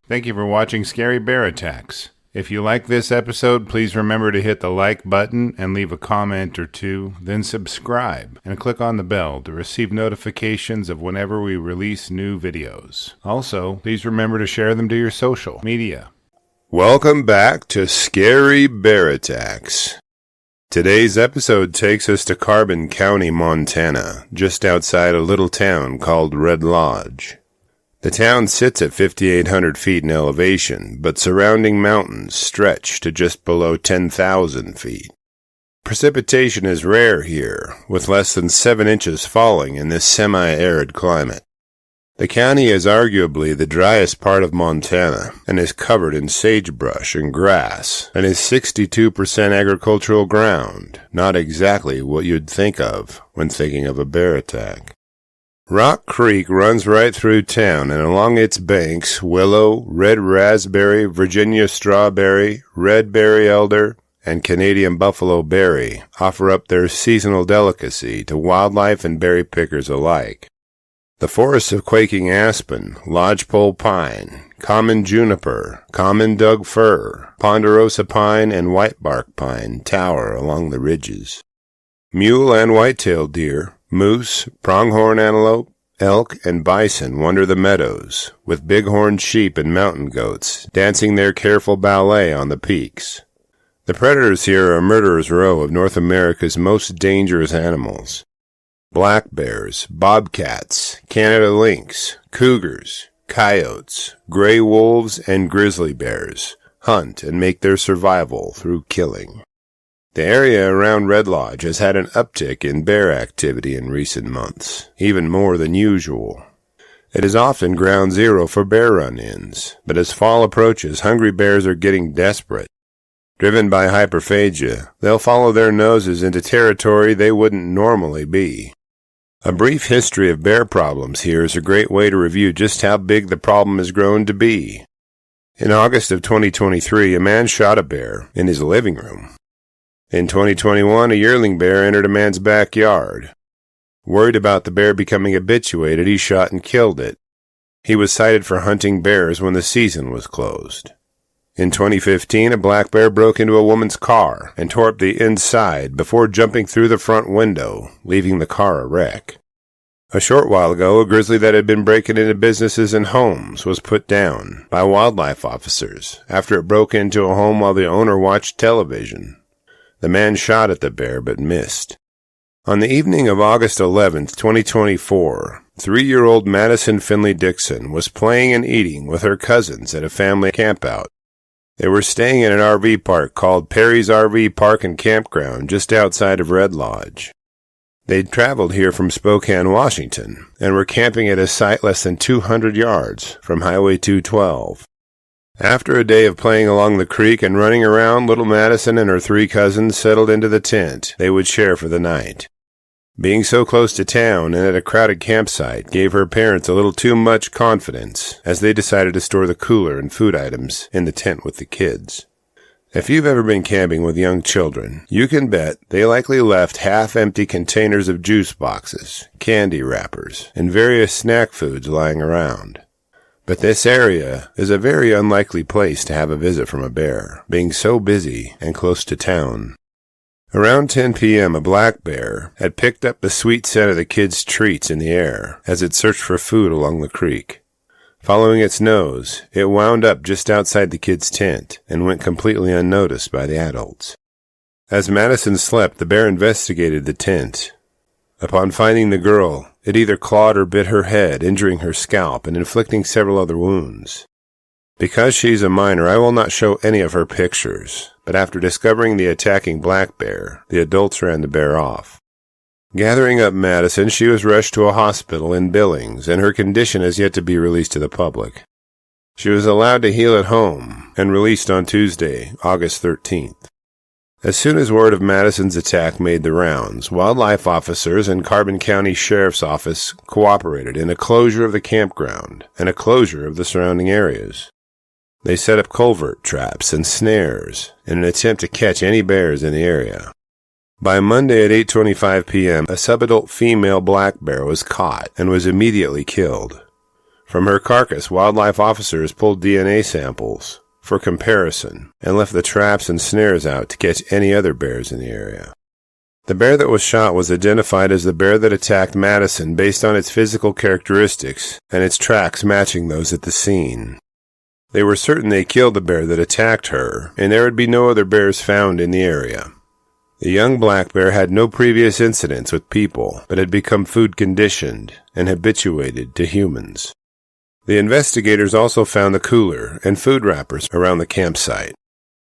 Thank you for watching Scary Bear Attacks. If you like this episode, please remember to hit the like button and leave a comment or two, then subscribe and click on the bell to receive notifications of whenever we release new videos. Also, please remember to share them to your social media. Welcome back to Scary Bear Attacks. Today's episode takes us to Carbon County, Montana, just outside a little town called Red Lodge. The town sits at 5,800 feet in elevation, but surrounding mountains stretch to just below 10,000 feet. Precipitation is rare here, with less than 7 inches falling in this semi-arid climate. The county is arguably the driest part of Montana, and is covered in sagebrush and grass, and is 62% agricultural ground, not exactly what you'd think of when thinking of a bear attack. Rock Creek runs right through town, and along its banks, willow, red raspberry, Virginia strawberry, red berry elder, and Canadian buffalo berry offer up their seasonal delicacy to wildlife and berry pickers alike. The forests of quaking aspen, lodgepole pine, common juniper, common Doug fir, ponderosa pine, and whitebark pine tower along the ridges. Mule and white-tailed deer, moose, pronghorn antelope, elk, and bison wander the meadows, with bighorn sheep and mountain goats dancing their careful ballet on the peaks. The predators here are a murderer's row of North America's most dangerous animals. Black bears, bobcats, Canada lynx, cougars, coyotes, gray wolves, and grizzly bears hunt and make their survival through killing. The area around Red Lodge has had an uptick in bear activity in recent months, even more than usual. It is often ground zero for bear run-ins, but as fall approaches, hungry bears are getting desperate. Driven by hyperphagia, they'll follow their noses into territory they wouldn't normally be. A brief history of bear problems here is a great way to review just how big the problem has grown to be. In August of 2023, a man shot a bear in his living room. In 2021, a yearling bear entered a man's backyard. Worried about the bear becoming habituated, he shot and killed it. He was cited for hunting bears when the season was closed. In 2015, a black bear broke into a woman's car and tore up the inside before jumping through the front window, leaving the car a wreck. A short while ago, a grizzly that had been breaking into businesses and homes was put down by wildlife officers after it broke into a home while the owner watched television. The man shot at the bear but missed. On the evening of August 11, 2024, 3-year-old Madison Findley-Dickson was playing and eating with her cousins at a family campout. They were staying in an RV park called Perry's RV Park and Campground just outside of Red Lodge. They'd traveled here from Spokane, Washington, and were camping at a site less than 200 yards from Highway 212. After a day of playing along the creek and running around, little Madison and her 3 cousins settled into the tent they would share for the night. Being so close to town and at a crowded campsite gave her parents a little too much confidence as they decided to store the cooler and food items in the tent with the kids. If you've ever been camping with young children, you can bet they likely left half-empty containers of juice boxes, candy wrappers, and various snack foods lying around. But this area is a very unlikely place to have a visit from a bear, being so busy and close to town. Around 10 p.m., a black bear had picked up the sweet scent of the kids' treats in the air as it searched for food along the creek. Following its nose, it wound up just outside the kids' tent and went completely unnoticed by the adults. As Madison slept, the bear investigated the tent. Upon finding the girl, it either clawed or bit her head, injuring her scalp and inflicting several other wounds. Because she's a minor, I will not show any of her pictures, but after discovering the attacking black bear, the adults ran the bear off. Gathering up Madison, she was rushed to a hospital in Billings, and her condition has yet to be released to the public. She was allowed to heal at home and released on Tuesday, August 13th. As soon as word of Madison's attack made the rounds, wildlife officers and Carbon County Sheriff's Office cooperated in a closure of the campground and a closure of the surrounding areas. They set up culvert traps and snares in an attempt to catch any bears in the area. By Monday at 8:25 p.m., a subadult female black bear was caught and was immediately killed. From her carcass, wildlife officers pulled DNA samples for comparison and left the traps and snares out to catch any other bears in the area. The bear that was shot was identified as the bear that attacked Madison based on its physical characteristics and its tracks matching those at the scene. They were certain they killed the bear that attacked her, and there would be no other bears found in the area. The young black bear had no previous incidents with people, but had become food conditioned and habituated to humans. The investigators also found the cooler and food wrappers around the campsite.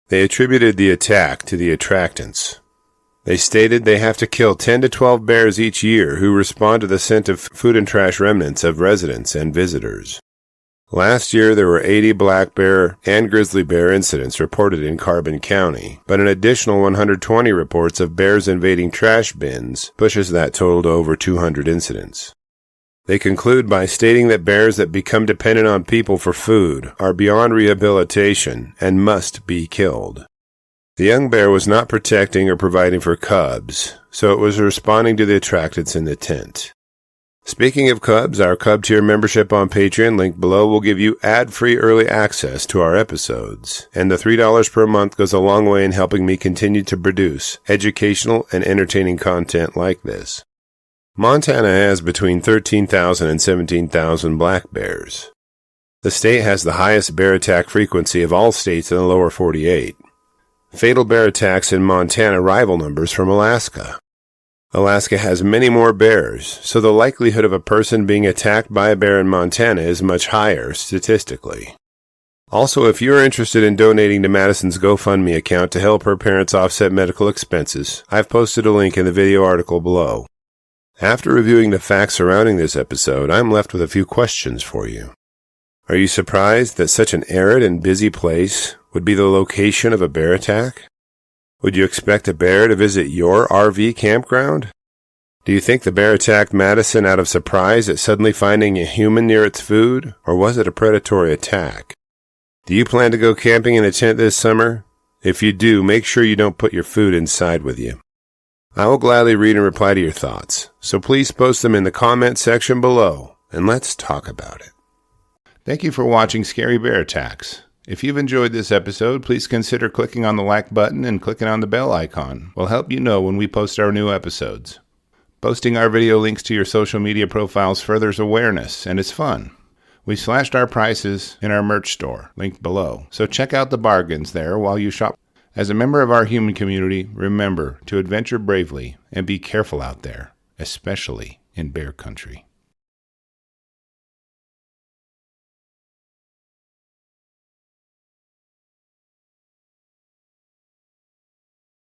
They attributed the attack to the attractants. They stated they have to kill 10 to 12 bears each year who respond to the scent of food and trash remnants of residents and visitors. Last year, there were 80 black bear and grizzly bear incidents reported in Carbon County, but an additional 120 reports of bears invading trash bins pushes that total to over 200 incidents. They conclude by stating that bears that become dependent on people for food are beyond rehabilitation and must be killed. The young bear was not protecting or providing for cubs, so it was responding to the attractants in the tent. Speaking of cubs, our Cub Tier membership on Patreon, linked below, will give you ad-free early access to our episodes, and the $3 per month goes a long way in helping me continue to produce educational and entertaining content like this. Montana has between 13,000 and 17,000 black bears. The state has the highest bear attack frequency of all states in the lower 48. Fatal bear attacks in Montana rival numbers from Alaska. Alaska has many more bears, so the likelihood of a person being attacked by a bear in Montana is much higher statistically. Also, if you're interested in donating to Madison's GoFundMe account to help her parents offset medical expenses, I've posted a link in the video article below. After reviewing the facts surrounding this episode, I'm left with a few questions for you. Are you surprised that such an arid and busy place would be the location of a bear attack? Would you expect a bear to visit your RV campground? Do you think the bear attacked Madison out of surprise at suddenly finding a human near its food, or was it a predatory attack? Do you plan to go camping in a tent this summer? If you do, make sure you don't put your food inside with you. I will gladly read and reply to your thoughts, so please post them in the comment section below, and let's talk about it. Thank you for watching Scary Bear Attacks. If you've enjoyed this episode, please consider clicking on the like button and clicking on the bell icon. We'll help you know when we post our new episodes. Posting our video links to your social media profiles furthers awareness, and it's fun. We slashed our prices in our merch store, linked below, so check out the bargains there while you shop. As a member of our human community, remember to adventure bravely and be careful out there, especially in bear country.